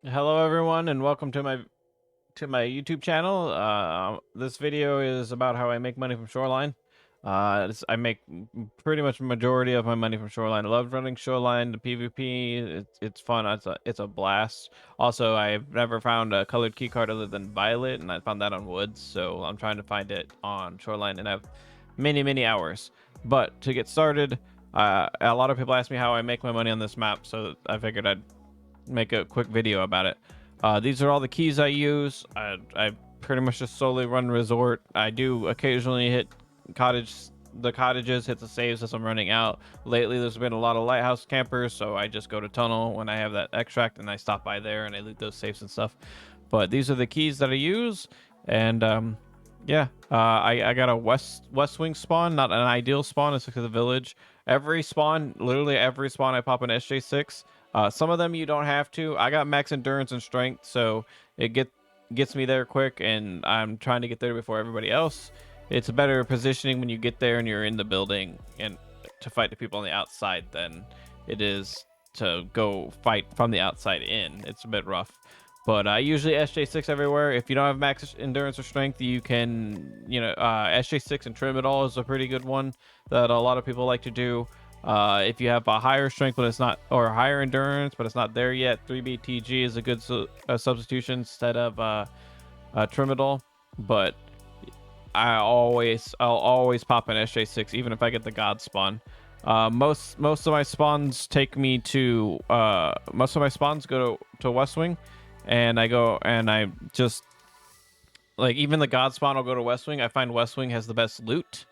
Hello everyone and welcome to my YouTube channel. This video is about how I make money from Shoreline. I make pretty much majority of my money from Shoreline. I love running Shoreline. The PvP, it's fun. It's a blast. Also, I've never found a colored keycard other than Violet, and I found that on Woods. So I'm trying to find it on Shoreline, and I have many hours. But to get started, a lot of people ask me how I make my money on this map, so I figured I'd make a quick video about it. These are all the keys I use. I pretty much just solely run resort. I do occasionally hit the cottages, hit the saves as I'm running out. Lately, there's been a lot of lighthouse campers, so I just go to tunnel when I have that extract, and I stop by there and I loot those safes and stuff. But these are the keys that I use, and yeah, I got a west wing spawn, not an ideal spawn. It's because of the village. Every spawn, literally every spawn, I pop an SJ6. Some of them you don't have to. I got max endurance and strength, so it gets me there quick, and I'm trying to get there before everybody else. It's a better positioning when you get there and you're in the building and to fight the people on the outside than it is to go fight from the outside in. It's a bit rough. But I usually SJ6 everywhere. If you don't have max endurance or strength, you can, SJ6 and trim it all is a pretty good one that a lot of people like to do. If you have a higher strength but it's not, or higher endurance but it's not there yet, 3BTG is a good substitution instead of Trimadol. But I'll always pop an SJ6 even if I get the God spawn. Most of my spawns take me to most of my spawns go to West Wing, and I just like, even the God spawn will go to West Wing. I find West Wing has the best loot,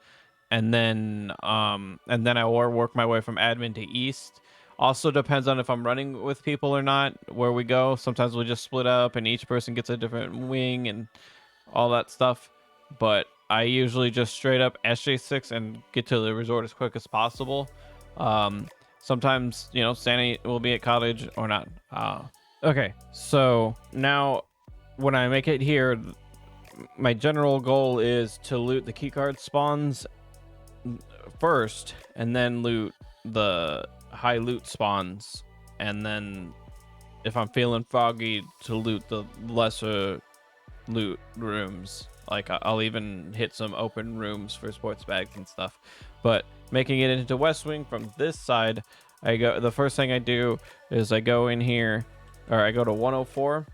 and then I will work my way from admin to east. Also depends on if I'm running with people or not, where we go. Sometimes we'll just split up and each person gets a different wing and all that stuff. But I usually just straight up SJ6 and get to the resort as quick as possible. Sometimes, Sandy will be at cottage or not. Okay, so now when I make it here, my general goal is to loot the keycard spawns first, and then loot the high loot spawns, and then if I'm feeling foggy, to loot the lesser loot rooms. Like, I'll even hit some open rooms for sports bags and stuff. But making it into West Wing from this side, the first thing I do is I go in here, or I go to 104,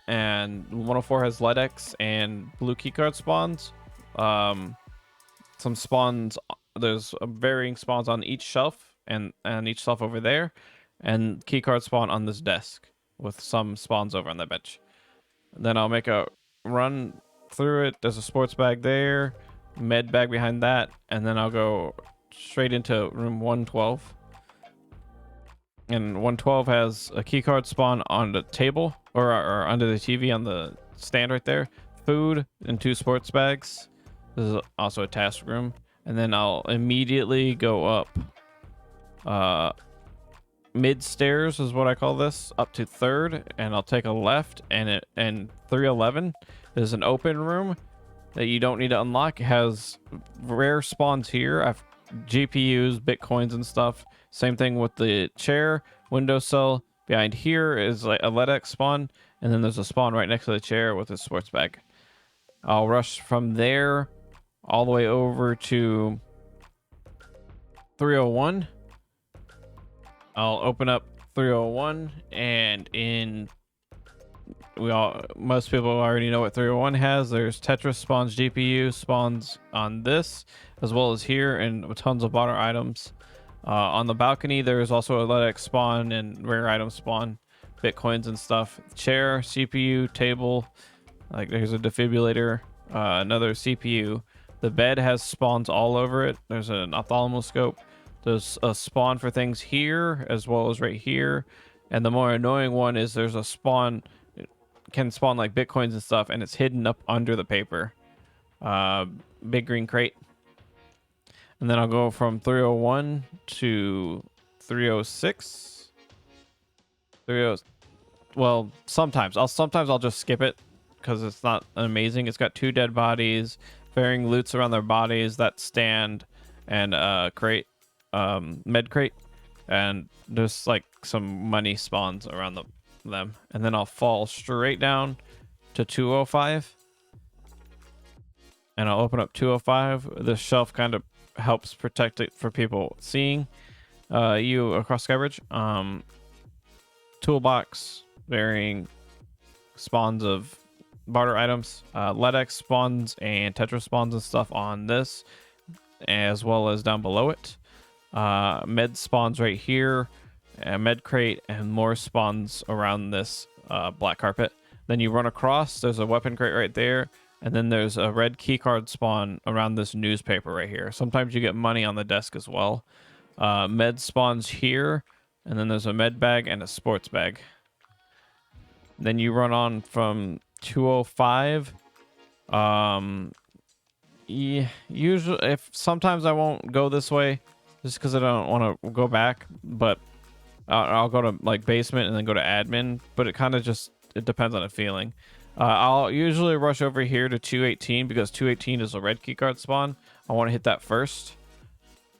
and 104 has LEDX and blue keycard spawns. Some spawns, there's varying spawns on each shelf, and each shelf over there, and keycard spawn on this desk with some spawns over on the bench. Then I'll make a run through it. There's a sports bag there, med bag behind that, and then I'll go straight into room 112. And 112 has a keycard spawn on the table, or under the TV on the stand right there. Food and 2 sports bags. This is also a task room. And then I'll immediately go up mid stairs is what I call this, up to 3rd, and I'll take a left, and 311 is an open room that you don't need to unlock. It has rare spawns here. I've GPUs, bitcoins, and stuff. Same thing with the chair, windowsill. Behind here is like a LEDX spawn, and then there's a spawn right next to the chair with a sports bag. I'll rush from there all the way over to 301. I'll open up 301, and most people already know what 301 has. There's Tetris spawns, GPU spawns on this, as well as here, and tons of water items. On the balcony, there's also a LEDX spawn and rare item spawn, bitcoins and stuff. Chair, CPU, table, like there's a defibrillator, another CPU. The bed has spawns all over it. There's an ophthalmoscope. There's a spawn for things here as well as right here. And the more annoying one is there's a spawn, it can spawn like bitcoins and stuff, and it's hidden up under the paper. Big green crate. And then I'll go from 301 to 306. Well, sometimes I'll just skip it because it's not amazing. It's got 2 dead bodies, varying loots around their bodies, that stand, and crate. Med crate, and there's like some money spawns around them, and then I'll fall straight down to 205, and I'll open up 205. This shelf kind of helps protect it for people seeing you across coverage. Toolbox, varying spawns of barter items, LEDX spawns and Tetra spawns and stuff on this, as well as down below it. Med spawns right here, a med crate, and more spawns around this black carpet. Then you run across, there's a weapon crate right there, and then there's a red keycard spawn around this newspaper right here. Sometimes you get money on the desk as well. Med spawns here, and then there's a med bag and a sports bag. Then you run on from 205. Yeah, usually, if sometimes I won't go this way just because I don't want to go back, but I'll go to like basement and then go to admin, but it kind of just, it depends on the feeling. I'll usually rush over here to 218 because 218 is a red keycard spawn. I want to hit that first.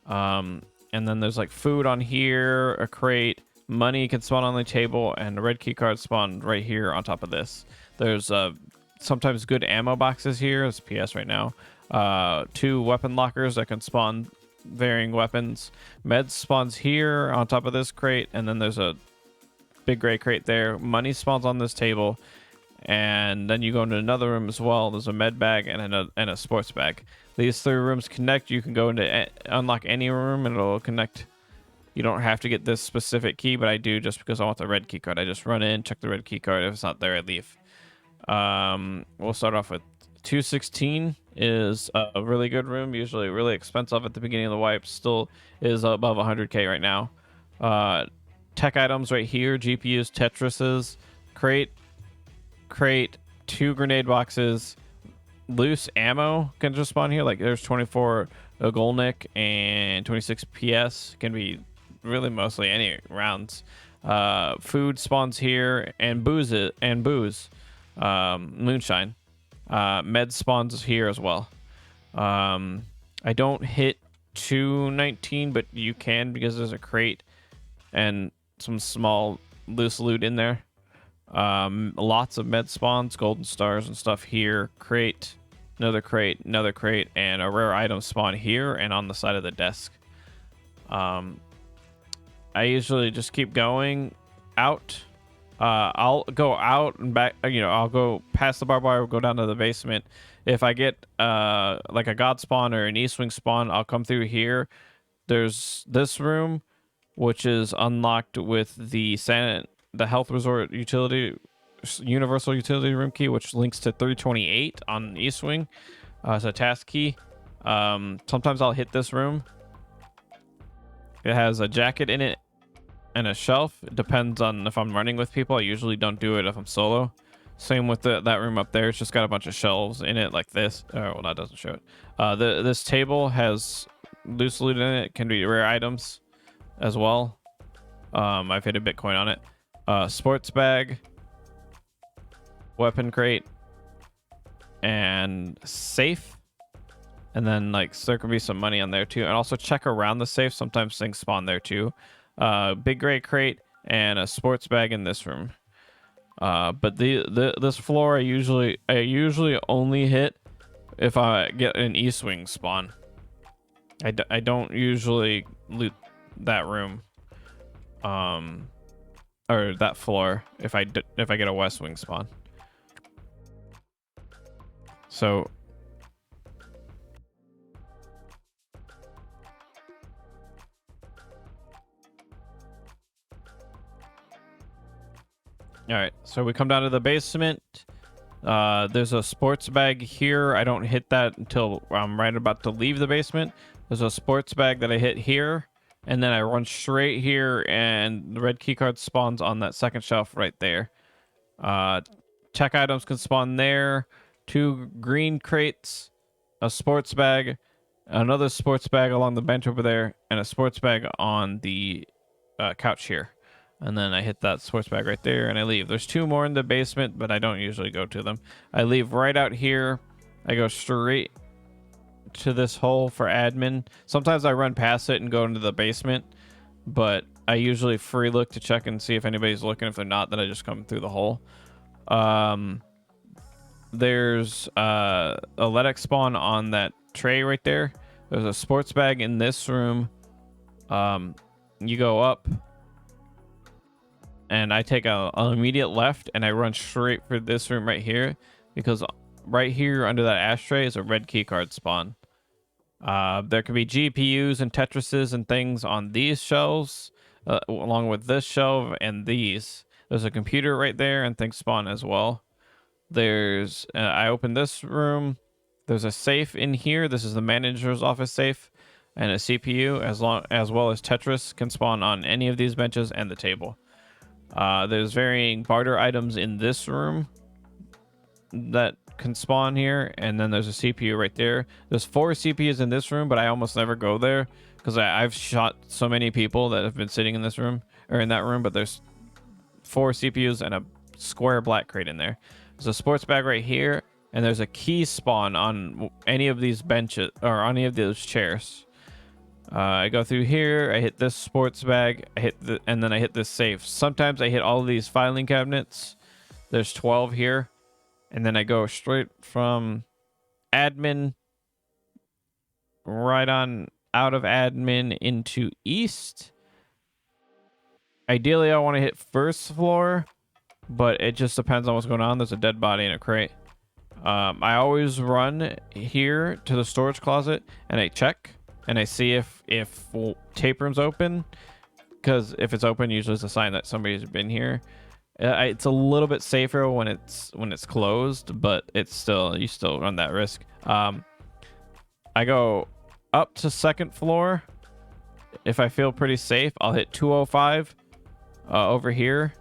And then there's like food on here, a crate, money can spawn on the table, and a red keycard spawn right here on top of this. There's sometimes good ammo boxes here. It's PS right now. 2 weapon lockers that can spawn varying weapons. Med spawns here on top of this crate, and then there's a big gray crate there. Money spawns on this table, and then you go into another room as well. There's a med bag and a sports bag. These 3 rooms connect. You can go into unlock any room and it'll connect. You don't have to get this specific key, but I do just because I want the red key card. I just run in, check the red key card. If it's not there, I leave. We'll start off with 216 is a really good room, usually really expensive at the beginning of the wipe. Still is above 100k right now. Tech items right here, GPUs, Tetrises, crate, 2 grenade boxes, loose ammo can just spawn here. Like there's 24 Golnick and 26 PS, can be really mostly any rounds. Food spawns here, and booze, moonshine. Med spawns here as well. I don't hit 219, but you can because there's a crate and some small loose loot in there. Lots of med spawns, golden stars and stuff here. Crate, another crate, and a rare item spawn here and on the side of the desk. I usually just keep going out. I'll go out and back, I'll go past the barbed wire, go down to the basement. If I get like a god spawn or an east wing spawn, I'll come through here. There's this room, which is unlocked with the health resort utility, universal utility room key, which links to 328 on east wing. It's a task key. Sometimes I'll hit this room. It has a jacket in it and a shelf. It depends on if I'm running with people. I usually don't do it if I'm solo. Same with that room up there. It's just got a bunch of shelves in it like this. Oh, well, that doesn't show it. This table has loose loot in it. Can be rare items as well. I've hit a Bitcoin on it. Sports bag, weapon crate, and safe. And then like there could be some money on there too. And also check around the safe. Sometimes things spawn there too. Big gray crate and a sports bag in this room. But this floor I usually only hit if I get an east wing spawn. I don't usually loot that room, or that floor if I get a west wing spawn. So all right, so we come down to the basement. There's a sports bag here. I don't hit that until I'm right about to leave the basement. There's a sports bag that I hit here, and then I run straight here, and the red keycard spawns on that second shelf right there. Tech items can spawn there. 2 green crates, a sports bag, another sports bag along the bench over there, and a sports bag on the couch here. And then I hit that sports bag right there and I leave. There's 2 more in the basement, but I don't usually go to them. I leave right out here. I go straight to this hole for admin. Sometimes I run past it and go into the basement, but I usually free look to check and see if anybody's looking. If they're not, then I just come through the hole. There's a LEDX spawn on that tray right there. There's a sports bag in this room. You go up, and I take an immediate left, and I run straight for this room right here, because right here under that ashtray is a red keycard spawn. There could be GPUs and Tetrises and things on these shelves, along with this shelf and these. There's a computer right there, and things spawn as well. There's I open this room. There's a safe in here. This is the manager's office safe, and a CPU as well as Tetris can spawn on any of these benches and the table. There's varying barter items in this room that can spawn here, and then there's a CPU right there. There's 4 CPUs in this room, but I almost never go there because I've shot so many people that have been sitting in this room or in that room. But there's 4 CPUs and a square black crate in there. There's a sports bag right here, and there's a key spawn on any of these benches or on any of those chairs. I go through here, I hit this sports bag, and then I hit this safe. Sometimes I hit all of these filing cabinets. There's 12 here. And then I go straight from admin, right on out of admin into east. Ideally, I want to hit first floor, but it just depends on what's going on. There's a dead body in a crate. I always run here to the storage closet, and I check, and I see if tape room's open, because if it's open, usually it's a sign that somebody's been here. It's a little bit safer when it's closed, but you still run that risk. I go up to second floor. If I feel pretty safe, I'll hit 205 over here,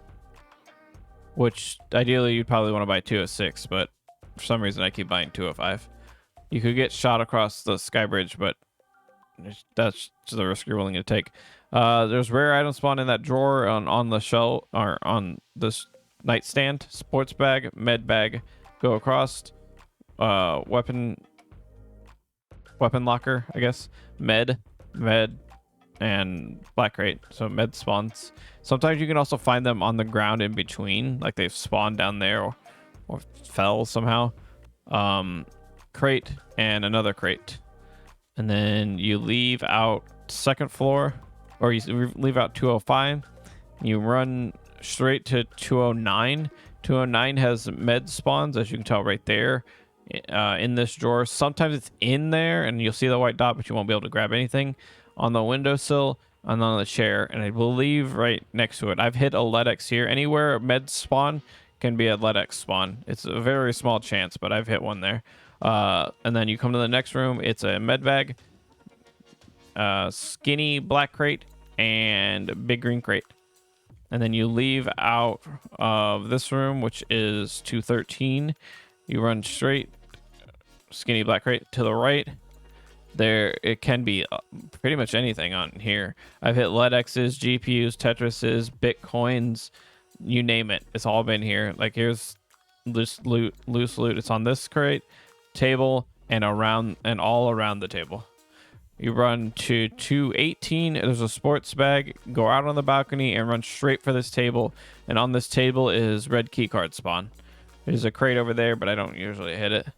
which ideally you'd probably want to buy 206, but for some reason I keep buying 205. You could get shot across the sky bridge, but that's the risk you're willing to take. There's rare item spawn in that drawer on the shelf or on this nightstand. Sports bag, med bag, go across. Weapon locker, I guess. Med, and black crate. So med spawns. Sometimes you can also find them on the ground in between, like they've spawned down there or fell somehow. Crate and another crate. And then you leave out second floor, or you leave out 205. You run straight to 209. 209 has med spawns, as you can tell right there, in this drawer. Sometimes it's in there, and you'll see the white dot, but you won't be able to grab anything. On the windowsill and on the chair, and I believe right next to it. I've hit a LEDX here. Anywhere med spawn can be a LEDX spawn. It's a very small chance, but I've hit one there. And then you come to the next room. It's a med bag, skinny black crate, and big green crate. And then you leave out of this room, which is 213. You run straight, skinny black crate to the right. There, it can be pretty much anything on here. I've hit LEDXs, GPUs, Tetrises, Bitcoins, you name it. It's all been here. Like here's loose loot. It's on this crate, table, and all around the table. You run to 218. There's a sports bag. Go out on the balcony and run straight for this table. And on this table is red keycard spawn. There's a crate over there, but I don't usually hit it.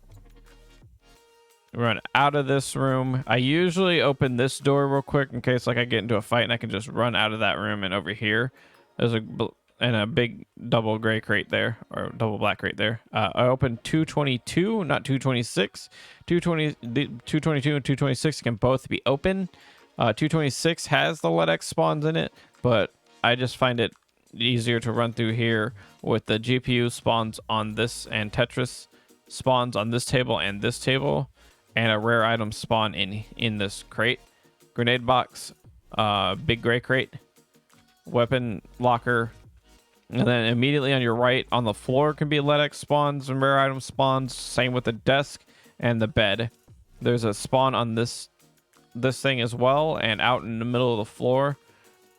Run out of this room. I usually open this door real quick in case like I get into a fight and I can just run out of that room and over here. There's a big double gray crate there, or double black crate there. I opened 222, not 226. 222 and 226 can both be open. 226 has the LEDX spawns in it, but I just find it easier to run through here with the GPU spawns on this and Tetris spawns on this table and this table, and a rare item spawn in this crate. Grenade box, big gray crate, weapon locker. And then immediately on your right on the floor can be LEDX spawns and rare item spawns. Same with the desk and the bed. There's a spawn on this thing as well, and out in the middle of the floor.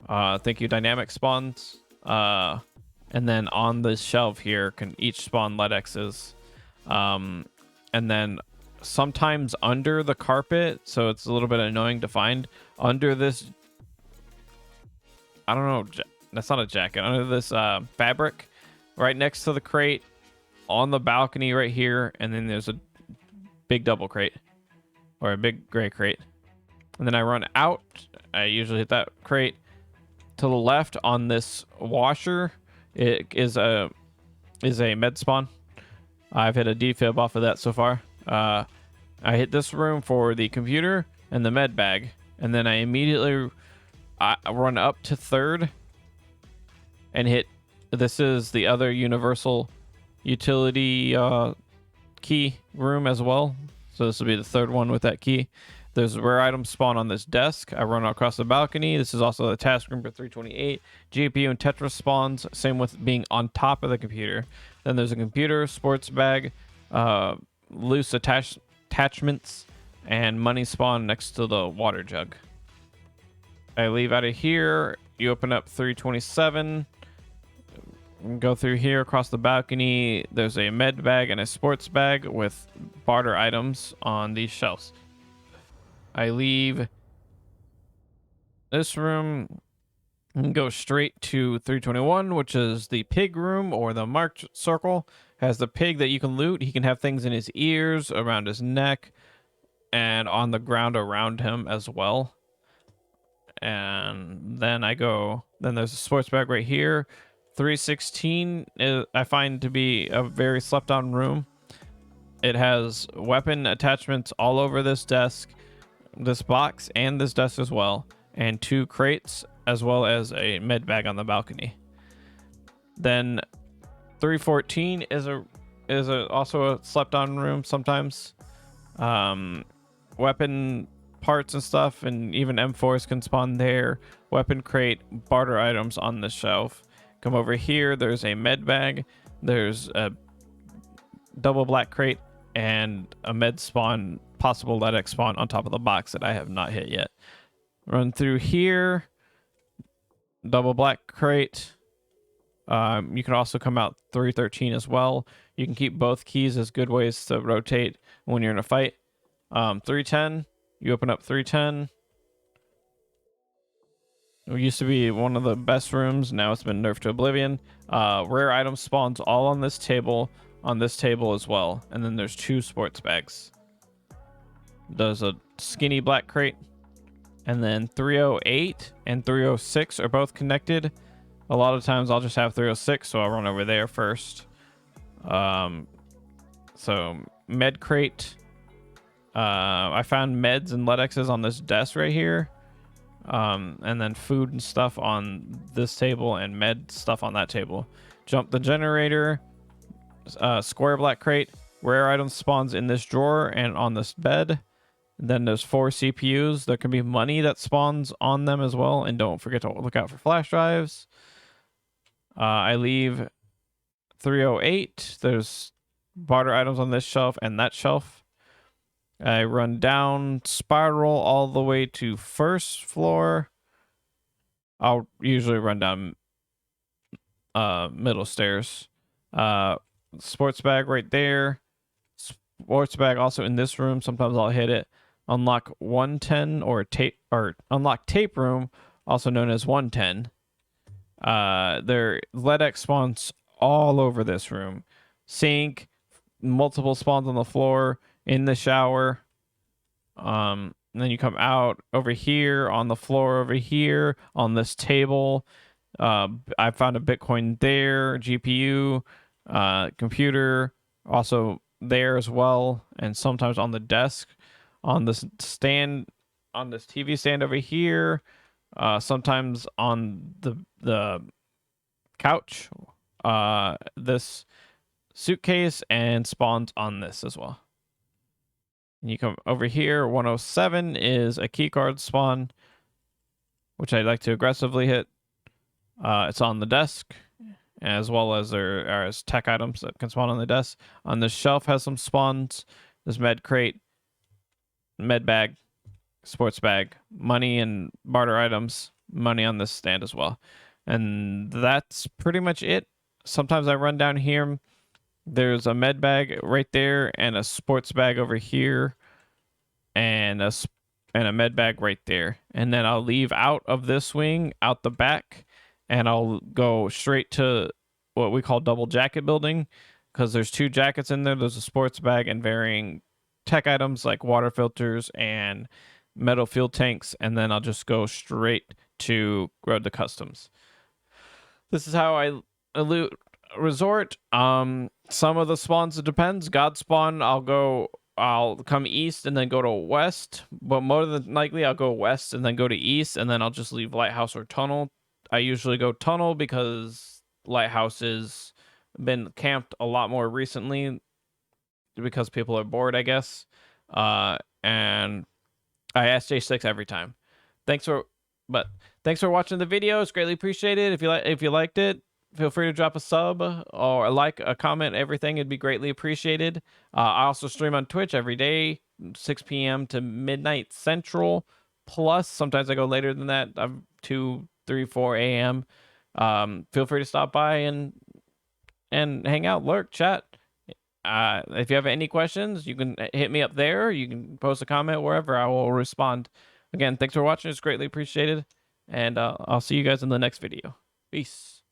Thank you, dynamic spawns. And then on this shelf here can each spawn LEDXs. And then sometimes under the carpet, so it's a little bit annoying to find. Under this I don't know. That's not a jacket. Under this fabric, right next to the crate, on the balcony right here, and then there's a big double crate or a big gray crate. And then I run out. I usually hit that crate. To the left on this washer, it is a med spawn. I've hit a defib off of that so far. I hit this room for the computer and the med bag, and then I immediately run up to third and hit. This is the other universal utility key room as well. So this will be the third one with that key. There's rare items spawn on this desk. I run across the balcony. This is also the task room for 328. GPU and Tetris spawns. Same with being on top of the computer. Then there's a computer, sports bag, loose attachments, and money spawn next to the water jug. I leave out of here. You open up 327. Go through here across the balcony. There's a med bag and a sports bag with barter items on these shelves. I leave this room and go straight to 321, which is the pig room, or the marked circle. Has the pig that you can loot. He can have things in his ears, around his neck, and on the ground around him as well. And then then there's a sports bag right here. 316 I find to be a very slept on room. It has weapon attachments all over this desk, this box, and this desk as well, and 2 crates, as well as a med bag on the balcony. Then 314 is also a slept on room sometimes. Weapon parts and stuff, and even M4s can spawn there. Weapon crate, barter items on the shelf. Come over here, there's a med bag, there's a double black crate, and a med spawn, possible LEDX spawn on top of the box that I have not hit yet. Run through here, double black crate. You can also come out 313 as well. You can keep both keys as good ways to rotate when you're in a fight. 310, you open up 310. It used to be one of the best rooms. Now it's been nerfed to oblivion. Rare item spawns all on this table as well. And then there's 2 sports bags. There's a skinny black crate. And then 308 and 306 are both connected. A lot of times I'll just have 306, so I'll run over there first. So med crate. I found meds and LEDXs on this desk right here. And then food and stuff on this table, and med stuff on that table. Jump the generator. Square black crate. Rare item spawns in this drawer and on this bed. Then there's 4 CPUs. There can be money that spawns on them as well. And don't forget to look out for flash drives. I leave 308. There's barter items on this shelf and that shelf. I run down, spiral all the way to first floor. I'll usually run down middle stairs. Sports bag right there. Sports bag also in this room. Sometimes I'll hit it. Unlock 110 or unlock tape room, also known as 110. There LEDX spawns all over this room. Sink, multiple spawns on the floor, in the shower. And then you come out over here on the floor over here on this table. I found a Bitcoin there, GPU, computer, also there as well, and sometimes on the desk, on this stand, on this TV stand over here, sometimes on the couch, this suitcase, and spawns on this as well. And you come over here. 107 is a keycard spawn, which I like to aggressively hit. It's on the desk, as well as there are tech items that can spawn on the desk. On this shelf has some spawns. There's med crate, med bag, sports bag, money and barter items, money on this stand as well. And that's pretty much it. Sometimes I run down here. There's a med bag right there and a sports bag over here and a and a med bag right there. And then I'll leave out of this wing, out the back, and I'll go straight to what we call double jacket building, because there's 2 jackets in there. There's a sports bag and varying tech items like water filters and metal fuel tanks, and then I'll just go straight to Road to Customs. This is how I loot resort. Some of the spawns, it depends. God spawn, I'll come east and then go to west, but more than likely I'll go west and then go to east, and then I'll just leave lighthouse or tunnel. I usually go tunnel because lighthouse has been camped a lot more recently because people are bored, I guess. And I ask J6 every time. Thanks for watching the video. It's greatly appreciated. If you liked it, feel free to drop a sub or a comment, everything. It'd be greatly appreciated. I also stream on Twitch every day, 6 p.m. to midnight Central. Plus, sometimes I go later than that. I'm 2, 3, 4 a.m. Feel free to stop by and hang out, lurk, chat. If you have any questions, you can hit me up there. You can post a comment wherever. I will respond. Again, thanks for watching. It's greatly appreciated. And I'll see you guys in the next video. Peace.